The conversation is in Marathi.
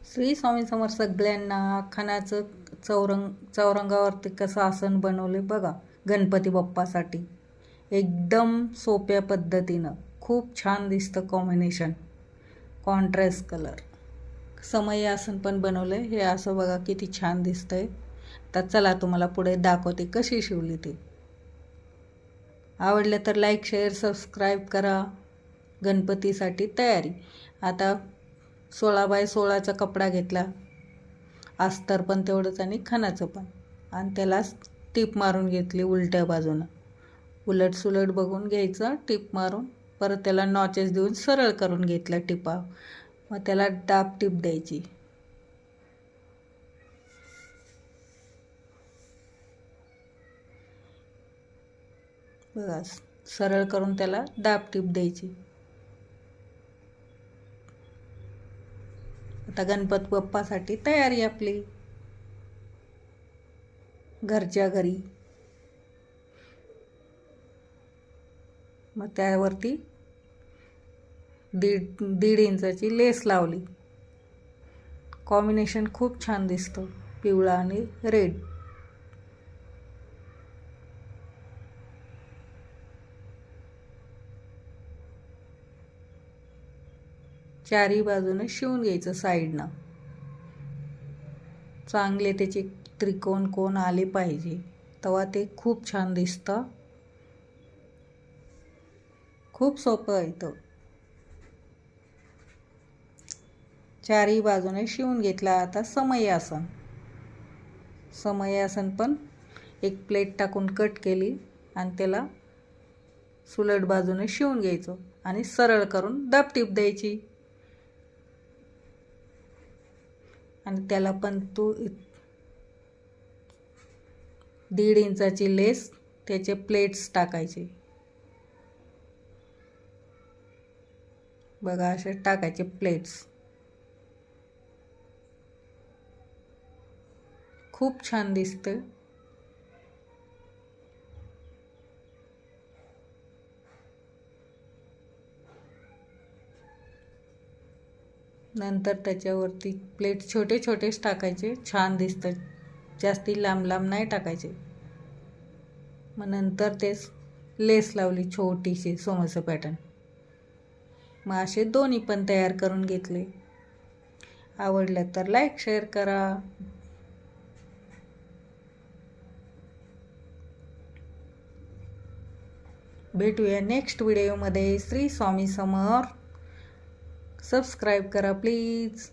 श्री स्वामी समर्थ. सगळ्यांना खानाचं चौरंगावरती कसं आसन बनवले बघा गणपती बाप्पासाठी. एकदम सोप्या पद्धतीनं खूप छान दिसतं कॉम्बिनेशन, कॉन्ट्रास्ट कलर. समई आसन पण बनवलं हे असं बघा किती छान दिसतंय. तर चला तुम्हाला पुढे दाखवते कशी शिवली ती. आवडलं तर लाईक, शेअर, सबस्क्राईब करा. गणपतीसाठी तयारी. आता 16 बाय 16चा कपडा घेतला, अस्तर पण तेवढंच आणि खणाचं पण, आणि त्याला टीप मारून घेतली उलट्या बाजूनं. उलट सुलट बघून घ्यायचं टीप मारून. परत त्याला नॉचेस देऊन सरळ करून घेतल्या टिपा. मग त्याला दाब टीप द्यायची. बघा सरळ करून त्याला दाब टीप द्यायची. आता गणपती बाप्पासाठी तयारी आपली घरच्या घरी. मग त्यावरती दीड इंचाची लेस लावली. कॉम्बिनेशन खूप छान दिसतं, पिवळा आणि रेड. चारी बाजूने शिवून घ्यायचं साईडनं. चांगले त्याचे त्रिकोण कोण आले पाहिजे, तेव्हा ते खूप छान दिसतं. खूप सोपं आहे तो. चारी बाजूने शिवून घेतला. आता समई आसन. समई आसन पण एक प्लेट टाकून कट केली आणि त्याला सुलट बाजूने शिवून घ्यायचं आणि सरळ करून दाब टीप द्यायची. आणि त्याला पण 1.5 इंचाची लेस, त्याचे प्लेट्स टाकायचे. बघा असे टाकायचे प्लेट्स. खूप छान दिसते. नंतर त्याच्यावरती प्लेट छोटे छोटेच टाकायचे, छान दिसतं. जास्ती लांब लांब नाही टाकायचे. मग नंतर तेच लेस लावली छोटीशी सोमरचं पॅटर्न. मग असे दोन्ही पण तयार करून घेतले. आवडलं तर लाईक, शेअर करा. भेटूया नेक्स्ट व्हिडिओमध्ये. श्री स्वामी समर्थ. सबस्क्राईब करा प्लीज.